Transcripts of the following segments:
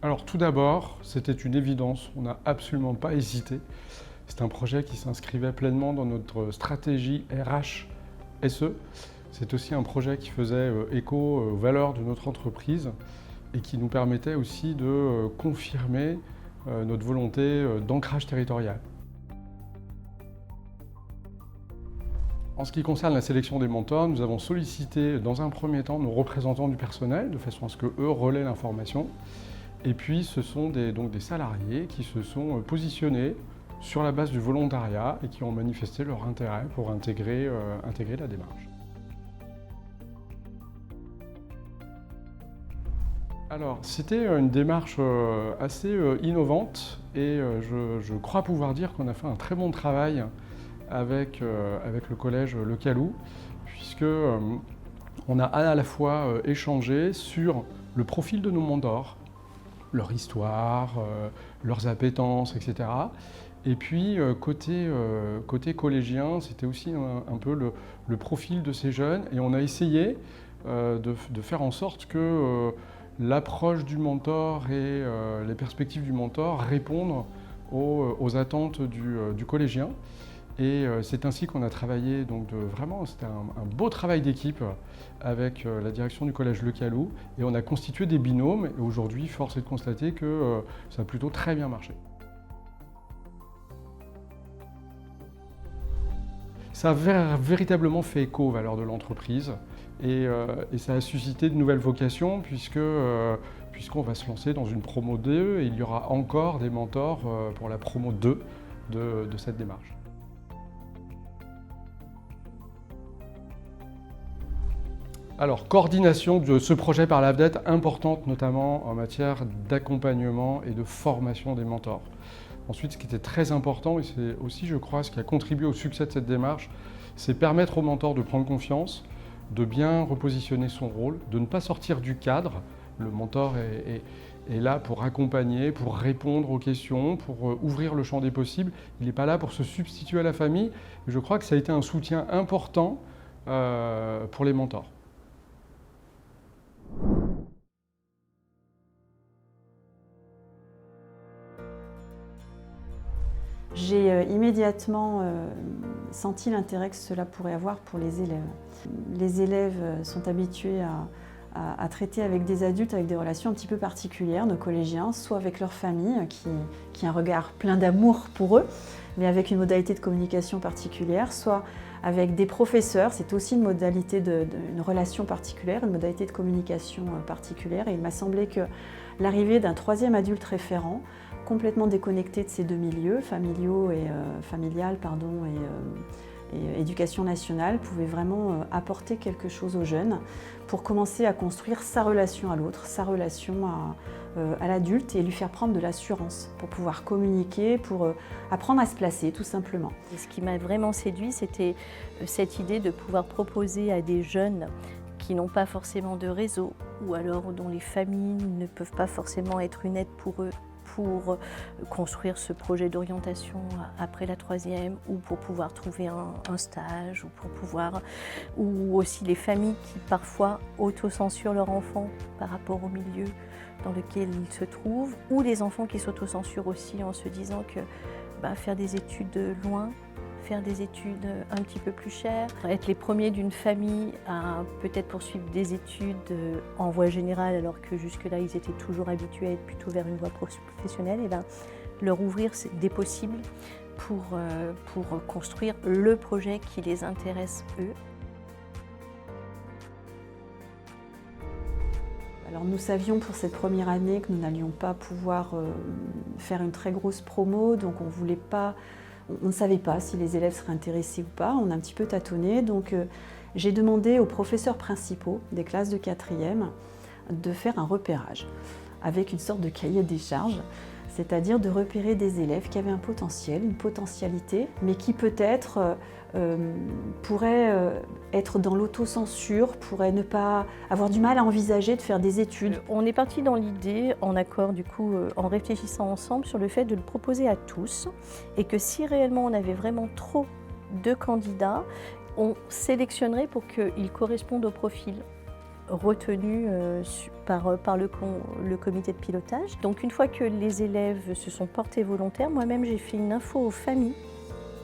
Alors tout d'abord, c'était une évidence, on n'a absolument pas hésité. C'est un projet qui s'inscrivait pleinement dans notre stratégie RH-SE. C'est aussi un projet qui faisait écho aux valeurs de notre entreprise et qui nous permettait aussi de confirmer notre volonté d'ancrage territorial. En ce qui concerne la sélection des mentors, nous avons sollicité dans un premier temps nos représentants du personnel, de façon à ce qu'eux relaient l'information. Et puis ce sont donc des salariés qui se sont positionnés sur la base du volontariat et qui ont manifesté leur intérêt pour intégrer la démarche. Alors, c'était une démarche assez innovante et je crois pouvoir dire qu'on a fait un très bon travail avec le collège Le Calou, puisque on a à la fois échangé sur le profil de nos mentors, leur histoire, leurs appétences, etc. Et puis, côté collégien, c'était aussi un peu le profil de ces jeunes. Et on a essayé de faire en sorte que l'approche du mentor et les perspectives du mentor répondent aux attentes du collégien. Et c'est ainsi qu'on a travaillé, donc vraiment, c'était un beau travail d'équipe avec la direction du collège Le Calou. Et on a constitué des binômes. Et aujourd'hui, force est de constater que ça a plutôt très bien marché. Ça a véritablement fait écho aux valeurs de l'entreprise et ça a suscité de nouvelles vocations puisqu'on va se lancer dans une promo 2 et il y aura encore des mentors pour la promo 2 de cette démarche. Alors, coordination de ce projet par l'AFDET, importante notamment en matière d'accompagnement et de formation des mentors. Ensuite, ce qui était très important, et c'est aussi, je crois, ce qui a contribué au succès de cette démarche, c'est permettre au mentor de prendre confiance, de bien repositionner son rôle, de ne pas sortir du cadre. Le mentor est là pour accompagner, pour répondre aux questions, pour ouvrir le champ des possibles. Il n'est pas là pour se substituer à la famille. Et je crois que ça a été un soutien important pour les mentors. J'ai immédiatement senti l'intérêt que cela pourrait avoir pour les élèves. Les élèves sont habitués à traiter avec des adultes avec des relations un petit peu particulières, nos collégiens, soit avec leur famille, qui a un regard plein d'amour pour eux, mais avec une modalité de communication particulière, soit avec des professeurs, c'est aussi une modalité une relation particulière, une modalité de communication particulière. Et il m'a semblé que l'arrivée d'un troisième adulte référent, complètement déconnecté de ces deux milieux, familial et éducation nationale, pouvait vraiment apporter quelque chose aux jeunes pour commencer à construire sa relation à l'autre, sa relation à l'adulte et lui faire prendre de l'assurance pour pouvoir communiquer, pour apprendre à se placer tout simplement. Et ce qui m'a vraiment séduit, c'était cette idée de pouvoir proposer à des jeunes qui n'ont pas forcément de réseau ou alors dont les familles ne peuvent pas forcément être une aide pour eux, pour construire ce projet d'orientation après la troisième ou pour pouvoir trouver un stage ou aussi les familles qui parfois autocensurent leurs enfants par rapport au milieu dans lequel ils se trouvent ou les enfants qui s'autocensurent aussi en se disant que faire des études loin, faire des études un petit peu plus chères, être les premiers d'une famille à peut-être poursuivre des études en voie générale alors que jusque-là ils étaient toujours habitués à être plutôt vers une voie professionnelle, et leur ouvrir des possibles pour construire le projet qui les intéresse eux. Alors nous savions pour cette première année que nous n'allions pas pouvoir faire une très grosse promo, donc on ne savait pas si les élèves seraient intéressés ou pas, on a un petit peu tâtonné, donc j'ai demandé aux professeurs principaux des classes de 4e de faire un repérage avec une sorte de cahier des charges, c'est-à-dire de repérer des élèves qui avaient un potentiel, une potentialité, mais qui peut-être pourraient être dans l'autocensure, pourraient ne pas avoir du mal à envisager de faire des études. On est parti dans l'idée, en accord du coup, en réfléchissant ensemble sur le fait de le proposer à tous et que si réellement on avait vraiment trop de candidats, on sélectionnerait pour qu'ils correspondent au profil retenu par le comité de pilotage. Donc une fois que les élèves se sont portés volontaires, moi-même j'ai fait une info aux familles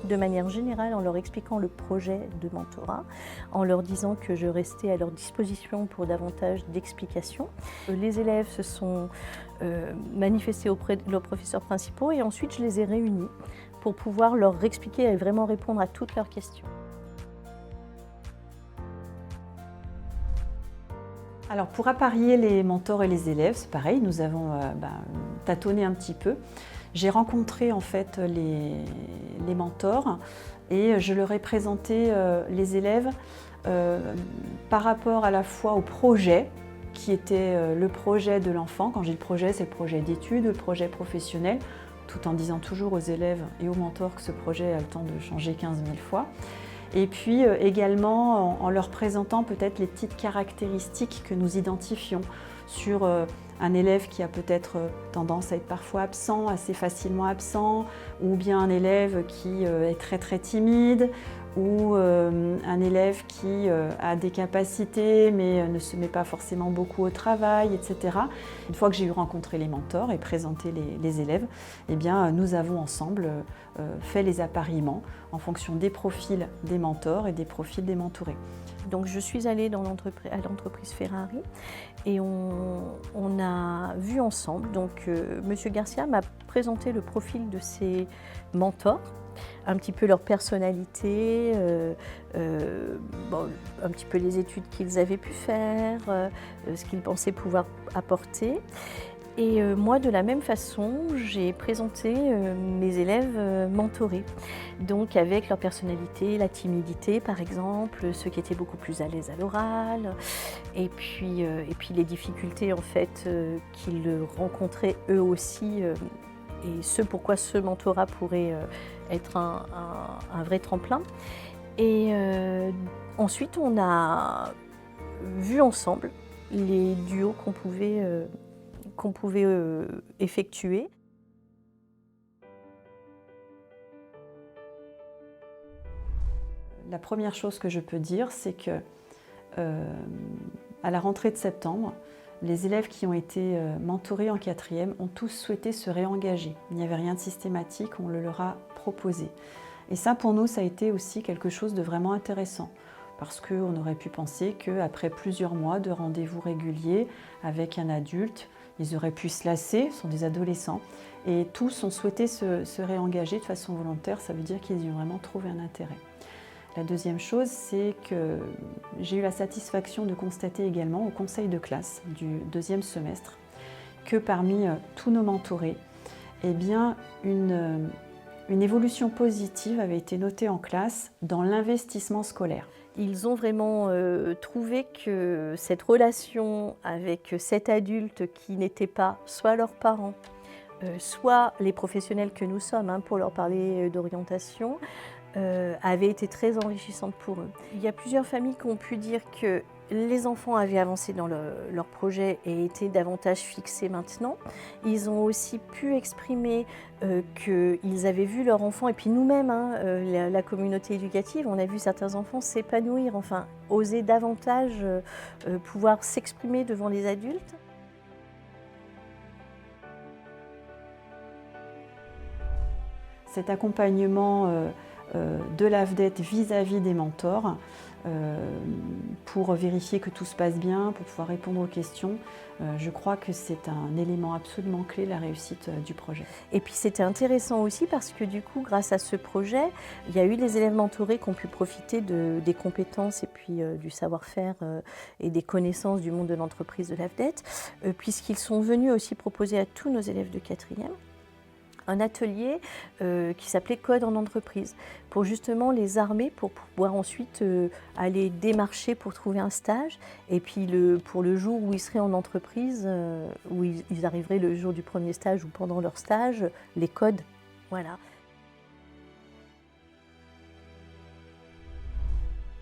de manière générale en leur expliquant le projet de mentorat, en leur disant que je restais à leur disposition pour davantage d'explications. Les élèves se sont manifestés auprès de leurs professeurs principaux et ensuite je les ai réunis pour pouvoir leur expliquer et vraiment répondre à toutes leurs questions. Alors pour apparier les mentors et les élèves, c'est pareil, nous avons tâtonné un petit peu. J'ai rencontré en fait les mentors et je leur ai présenté les élèves par rapport à la fois au projet qui était le projet de l'enfant. Quand j'ai le projet, c'est le projet d'études, le projet professionnel, tout en disant toujours aux élèves et aux mentors que ce projet a le temps de changer 15 000 fois. Et puis également en leur présentant peut-être les petites caractéristiques que nous identifions sur un élève qui a peut-être tendance à être parfois absent, assez facilement absent, ou bien un élève qui est très très timide, ou un élève qui a des capacités mais ne se met pas forcément beaucoup au travail, etc. Une fois que j'ai eu rencontré les mentors et présenté les élèves, eh bien, nous avons ensemble fait les appariements en fonction des profils des mentors et des profils des mentorés. Donc je suis allée à l'entreprise Ferrari et on a vu ensemble, donc Monsieur Garcia m'a présenté le profil de ses mentors, un petit peu leur personnalité, un petit peu les études qu'ils avaient pu faire, ce qu'ils pensaient pouvoir apporter. Et moi, de la même façon, j'ai présenté mes élèves mentorés, donc avec leur personnalité, la timidité par exemple, ceux qui étaient beaucoup plus à l'aise à l'oral, et puis les difficultés en fait qu'ils rencontraient eux aussi, et ce pourquoi ce mentorat pourrait être un vrai tremplin. Et ensuite, on a vu ensemble les duos qu'on pouvait effectuer. La première chose que je peux dire, c'est que à la rentrée de septembre, les élèves qui ont été mentorés en 4e ont tous souhaité se réengager. Il n'y avait rien de systématique, on le leur a proposé. Et ça, pour nous, ça a été aussi quelque chose de vraiment intéressant. Parce qu'on aurait pu penser qu'après plusieurs mois de rendez-vous réguliers avec un adulte, ils auraient pu se lasser, ce sont des adolescents, et tous ont souhaité se réengager de façon volontaire, ça veut dire qu'ils y ont vraiment trouvé un intérêt. La deuxième chose, c'est que j'ai eu la satisfaction de constater également au conseil de classe du 2e semestre que parmi tous nos mentorés, eh bien, une évolution positive avait été notée en classe dans l'investissement scolaire. Ils ont vraiment trouvé que cette relation avec cet adulte qui n'était pas soit leurs parents, soit les professionnels que nous sommes pour leur parler d'orientation, avait été très enrichissante pour eux. Il y a plusieurs familles qui ont pu dire que les enfants avaient avancé dans leur projet et étaient davantage fixés maintenant. Ils ont aussi pu exprimer qu'ils avaient vu leur enfant, et puis nous-mêmes, la communauté éducative, on a vu certains enfants s'épanouir, enfin oser davantage pouvoir s'exprimer devant les adultes. Cet accompagnement de l'AFDET vis-à-vis des mentors pour vérifier que tout se passe bien, pour pouvoir répondre aux questions. Je crois que c'est un élément absolument clé de la réussite du projet. Et puis c'était intéressant aussi parce que du coup, grâce à ce projet, il y a eu les élèves mentorés qui ont pu profiter des compétences et puis du savoir-faire et des connaissances du monde de l'entreprise de l'AFDET, puisqu'ils sont venus aussi proposer à tous nos élèves de 4e un atelier qui s'appelait Code en entreprise, pour justement les armer pour pouvoir ensuite aller démarcher pour trouver un stage, et puis pour le jour où ils seraient en entreprise, où ils arriveraient le jour du premier stage ou pendant leur stage, les codes, voilà.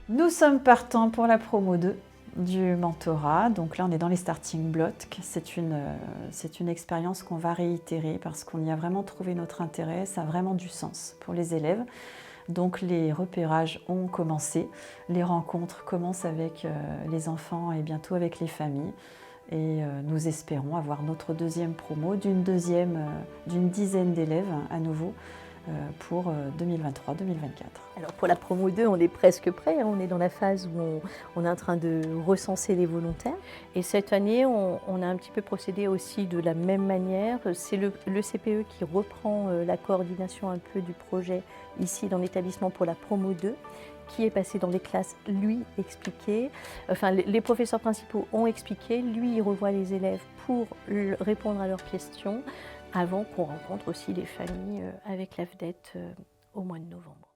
Nous sommes partants pour la promo 2 du mentorat. Donc là, on est dans les starting blocks. C'est une expérience qu'on va réitérer parce qu'on y a vraiment trouvé notre intérêt. Ça a vraiment du sens pour les élèves. Donc les repérages ont commencé, les rencontres commencent avec les enfants et bientôt avec les familles. Et nous espérons avoir notre deuxième promo d'une dizaine d'élèves à nouveau pour 2023-2024. Alors pour la promo 2, on est presque prêt, on est dans la phase où on est en train de recenser les volontaires. Et cette année, on a un petit peu procédé aussi de la même manière. C'est le CPE qui reprend la coordination un peu du projet ici dans l'établissement pour la promo 2, qui est passé dans les classes, lui expliquer. Enfin, les professeurs principaux ont expliqué, lui il revoit les élèves pour répondre à leurs questions avant qu'on rencontre aussi les familles avec la vedette au mois de novembre.